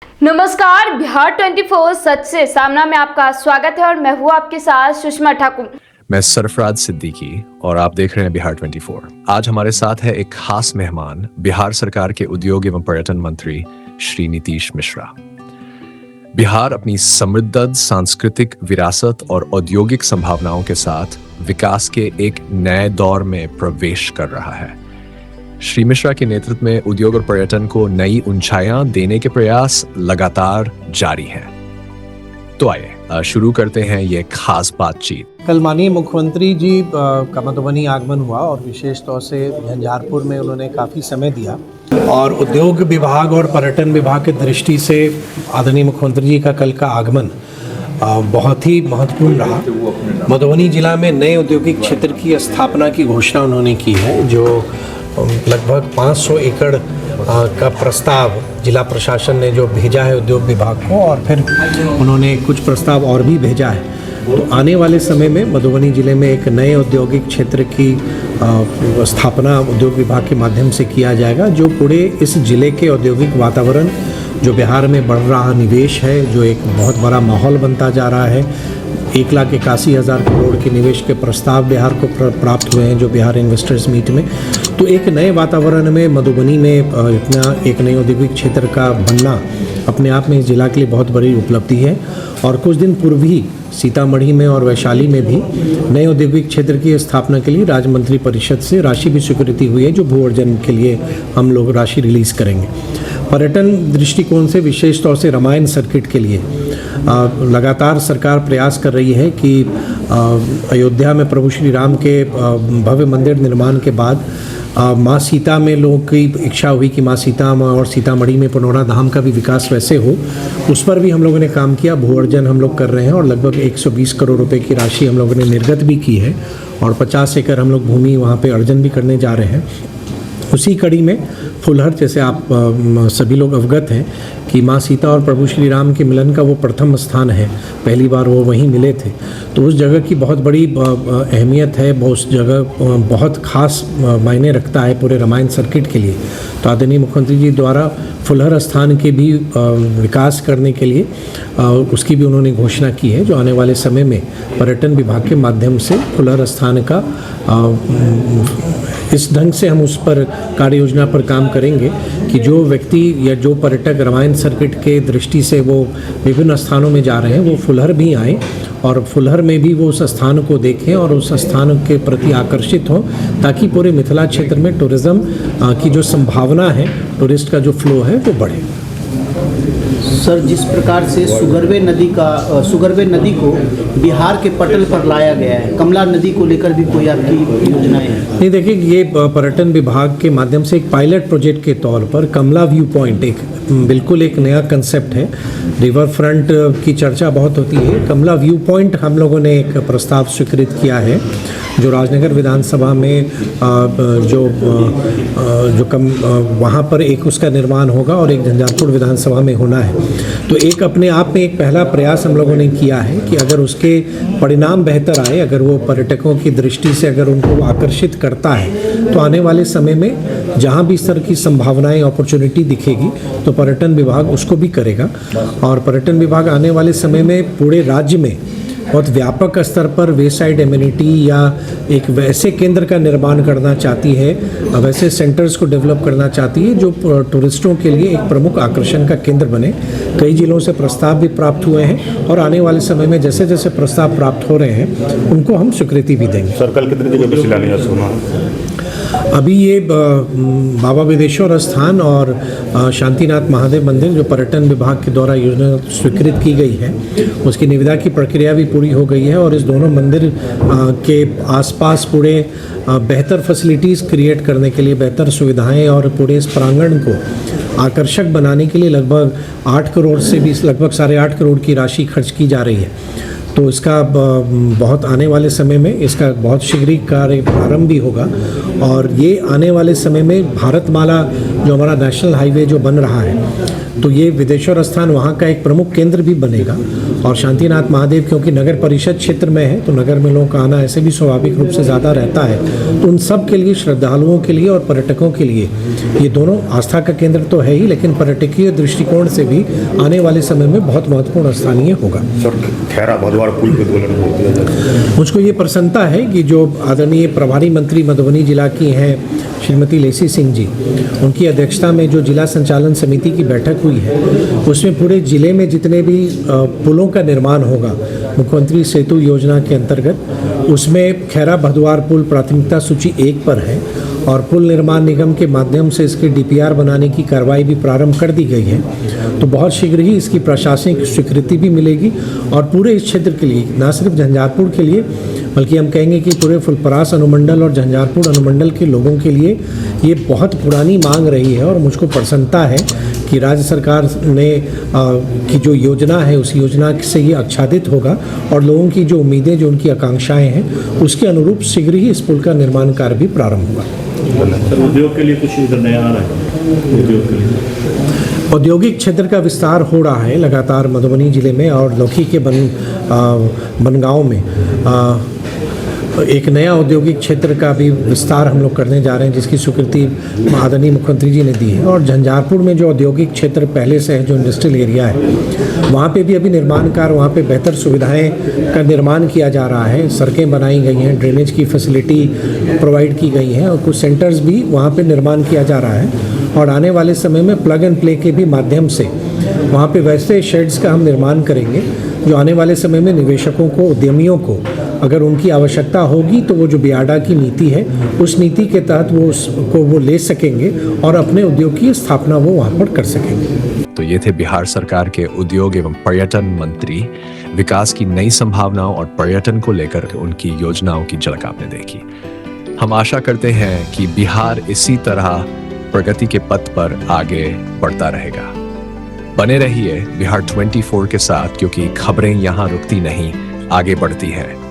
नमस्कार, बिहार 24 सच से सामना में आपका स्वागत है और मैं हूँ आपके साथ सुषमा ठाकुर। मैं सरफराज सिद्दीकी और आप देख रहे हैं बिहार 24। आज हमारे साथ है एक खास मेहमान, बिहार सरकार के उद्योग एवं पर्यटन मंत्री श्री नीतीश मिश्रा। बिहार अपनी समृद्ध सांस्कृतिक विरासत और औद्योगिक संभावनाओं के साथ विकास के एक नए दौर में प्रवेश कर रहा है। श्री मिश्रा के नेतृत्व में उद्योग और पर्यटन को नई ऊंचाइयां देने के प्रयास लगातार जारी हैं। तो आइए शुरू करते हैं ये खास बातचीत। कल माननीय मुख्यमंत्री जी का मधुबनी आगमन हुआ और विशेष तौर से झंझारपुर में उन्होंने काफ़ी समय दिया और उद्योग विभाग और पर्यटन विभाग की दृष्टि से आदरणीय मुख्यमंत्री जी का कल का आगमन बहुत ही महत्वपूर्ण रहा। मधुबनी जिला में नए औद्योगिक क्षेत्र की स्थापना की घोषणा उन्होंने की है, जो लगभग 500 एकड़ का प्रस्ताव जिला प्रशासन ने जो भेजा है उद्योग विभाग को, और फिर उन्होंने कुछ प्रस्ताव और भी भेजा है। तो आने वाले समय में मधुबनी जिले में एक नए औद्योगिक क्षेत्र की स्थापना उद्योग विभाग के माध्यम से किया जाएगा, जो पूरे इस जिले के औद्योगिक वातावरण, जो बिहार में बढ़ रहा निवेश है, जो एक बहुत बड़ा माहौल बनता जा रहा है। 1,81,000 करोड़ के निवेश के प्रस्ताव बिहार को प्राप्त हुए हैं, जो बिहार इन्वेस्टर्स मीट में। तो एक नए वातावरण में मधुबनी में इतना एक नए औद्योगिक क्षेत्र का बनना अपने आप में इस जिला के लिए बहुत बड़ी उपलब्धि है। और कुछ दिन पूर्व ही सीतामढ़ी में और वैशाली में भी नए औद्योगिक क्षेत्र की स्थापना के लिए राज्य मंत्री परिषद से राशि भी स्वीकृति हुई है, जो भू अर्जन के लिए हम लोग राशि रिलीज़ करेंगे। पर्यटन दृष्टिकोण से विशेष तौर से रामायण सर्किट के लिए लगातार सरकार प्रयास कर रही है कि अयोध्या में प्रभु श्री राम के भव्य मंदिर निर्माण के बाद माँ सीता में लोगों की इच्छा हुई कि माँ सीता और सीतामढ़ी में पनौरा धाम का भी विकास वैसे हो। उस पर भी हम लोगों ने काम किया, भू अर्जन हम लोग कर रहे हैं और लगभग 120 करोड़ रुपए की राशि हम लोगों ने निर्गत भी की है और 50 एकड़ हम लोग भूमि वहाँ पे अर्जन भी करने जा रहे हैं। उसी कड़ी में फुलहर, जैसे आप सभी लोग अवगत हैं कि माँ सीता और प्रभु श्री राम के मिलन का वो प्रथम स्थान है, पहली बार वो वहीं मिले थे। तो उस जगह की बहुत बड़ी अहमियत है, उस जगह बहुत खास मायने रखता है पूरे रामायण सर्किट के लिए। तो आदरणीय मुख्यमंत्री जी द्वारा फुलहर स्थान के भी विकास करने के लिए उसकी भी उन्होंने घोषणा की है, जो आने वाले समय में पर्यटन विभाग के माध्यम से फुलहर स्थान का इस ढंग से हम उस पर कार्य योजना पर काम करेंगे कि जो व्यक्ति या जो पर्यटक रामायण सर्किट के दृष्टि से वो विभिन्न स्थानों में जा रहे हैं, वो फुलहर भी आएँ और फुलहर में भी वो उस स्थान को देखें और उस स्थान के प्रति आकर्षित हों, ताकि पूरे मिथिला क्षेत्र में टूरिज़्म की जो संभावना है, टूरिस्ट का जो फ्लो है, वो बढ़े। सर, जिस प्रकार से सुगरवे नदी को बिहार के पटल पर लाया गया है, कमला नदी को लेकर भी कोई आपकी योजनाएं हैं? नहीं, देखिए, ये पर्यटन विभाग के माध्यम से एक पायलट प्रोजेक्ट के तौर पर कमला व्यू पॉइंट बिल्कुल एक नया कंसेप्ट है। रिवर फ्रंट की चर्चा बहुत होती है, कमला व्यू पॉइंट हम लोगों ने एक प्रस्ताव स्वीकृत किया है, जो राजनगर विधानसभा में वहाँ पर एक उसका निर्माण होगा और एक झंझारपुर विधानसभा में होना है। तो एक अपने आप में एक पहला प्रयास हम लोगों ने किया है कि अगर उसके परिणाम बेहतर आए, अगर वो पर्यटकों की दृष्टि से अगर उनको आकर्षित करता है, तो आने वाले समय में जहाँ भी इस तरह की संभावनाएं, अपॉर्चुनिटी दिखेगी, तो पर्यटन विभाग उसको भी करेगा। और पर्यटन विभाग आने वाले समय में पूरे राज्य में बहुत व्यापक स्तर पर वे साइड एम्यूनिटी या एक वैसे केंद्र का निर्माण करना चाहती है, वैसे सेंटर्स को डेवलप करना चाहती है, जो टूरिस्टों के लिए एक प्रमुख आकर्षण का केंद्र बने। कई जिलों से प्रस्ताव भी प्राप्त हुए हैं और आने वाले समय में जैसे जैसे प्रस्ताव प्राप्त हो रहे हैं, उनको हम स्वीकृति भी देंगे। सर, कल कितनी जगह पर शिलान्यास होना है? अभी ये बाबा बिदेश्वर स्थान और शांतिनाथ महादेव मंदिर, जो पर्यटन विभाग के द्वारा योजना स्वीकृत की गई है, उसकी निविदा की प्रक्रिया भी पूरी हो गई है और इस दोनों मंदिर के आसपास पूरे बेहतर फैसिलिटीज़ क्रिएट करने के लिए, बेहतर सुविधाएं और पूरे इस प्रांगण को आकर्षक बनाने के लिए लगभग 8 करोड़ से भी लगभग 8.5 करोड़ की राशि खर्च की जा रही है। तो इसका बहुत आने वाले समय में इसका बहुत शीघ्र ही कार्य प्रारंभ भी होगा और ये आने वाले समय में भारतमाला, जो हमारा नेशनल हाईवे जो बन रहा है, तो ये विदेश्वर स्थान वहाँ का एक प्रमुख केंद्र भी बनेगा और शांतिनाथ महादेव क्योंकि नगर परिषद क्षेत्र में है तो नगर में लोगों का आना ऐसे भी स्वाभाविक रूप से ज़्यादा रहता है, तो उन सब के लिए, श्रद्धालुओं के लिए और पर्यटकों के लिए ये दोनों आस्था का केंद्र तो है ही, लेकिन पर्यटकीय दृष्टिकोण से भी आने वाले समय में बहुत महत्वपूर्ण स्थानीय होगा। सर, खैरा भदवार पुल के उद्घाटन हो दिया जाए। मुझको ये प्रसन्नता है कि जो आदरणीय प्रभारी मंत्री मधुबनी जिला की हैं श्रीमती लेसी सिंह जी, उनकी अध्यक्षता में जो जिला संचालन समिति की बैठक हुई है उसमें पूरे जिले में जितने भी पुलों का निर्माण होगा मुख्यमंत्री सेतु योजना के अंतर्गत, उसमें खैरा भदवार पुल प्राथमिकता सूची 1 पर है और पुल निर्माण निगम के माध्यम से इसके DPR बनाने की कार्रवाई भी प्रारंभ कर दी गई है। तो बहुत शीघ्र ही इसकी प्रशासनिक स्वीकृति भी मिलेगी और पूरे इस क्षेत्र के लिए, न सिर्फ झंझारपुर के लिए बल्कि हम कहेंगे कि पूरे फुलपरास अनुमंडल और झंझारपुर अनुमंडल के लोगों के लिए ये बहुत पुरानी मांग रही है और मुझको प्रसन्नता है कि राज्य सरकार ने की जो योजना है उस योजना से ये आच्छादित होगा और लोगों की जो उम्मीदें, जो उनकी आकांक्षाएं हैं उसके अनुरूप शीघ्र ही इस पुल का निर्माण कार्य भी प्रारंभ होगा। सर, उद्योग के लिए कुछ इधर नया आ रहा है? उद्योग के लिए औद्योगिक क्षेत्र का विस्तार हो रहा है लगातार मधुबनी जिले में और लौकी के बनगांव में एक नया औद्योगिक क्षेत्र का भी विस्तार हम लोग करने जा रहे हैं, जिसकी स्वीकृति आदरणीय मुख्यमंत्री जी ने दी है। और झंझारपुर में जो औद्योगिक क्षेत्र पहले से है, जो इंडस्ट्रियल एरिया है, वहाँ पे भी अभी निर्माण कार्य, वहाँ पे बेहतर सुविधाएं का निर्माण किया जा रहा है। सड़कें बनाई गई हैं, ड्रेनेज की फैसिलिटी प्रोवाइड की गई है और कुछ सेंटर्स भी वहाँ पे निर्माण किया जा रहा है। और आने वाले समय में प्लग एंड प्ले के भी माध्यम से वहाँ पे वैसे शेड्स का हम निर्माण करेंगे जो आने वाले समय में निवेशकों को, उद्यमियों को अगर उनकी आवश्यकता होगी तो वो जो बियाडा की नीति है उस नीति के तहत वो उसको वो ले सकेंगे और अपने उद्योग की स्थापना वो वहाँ पर कर सकेंगे। तो ये थे बिहार सरकार के उद्योग एवं पर्यटन मंत्री। विकास की नई संभावनाओं और पर्यटन को लेकर उनकी योजनाओं की झलक आपने देखी। हम आशा करते हैं कि बिहार इसी तरह प्रगति के पथ पर आगे बढ़ता रहेगा। बने रहिए बिहार 24 के साथ, क्योंकि खबरें यहाँ रुकती नहीं, आगे बढ़ती हैं।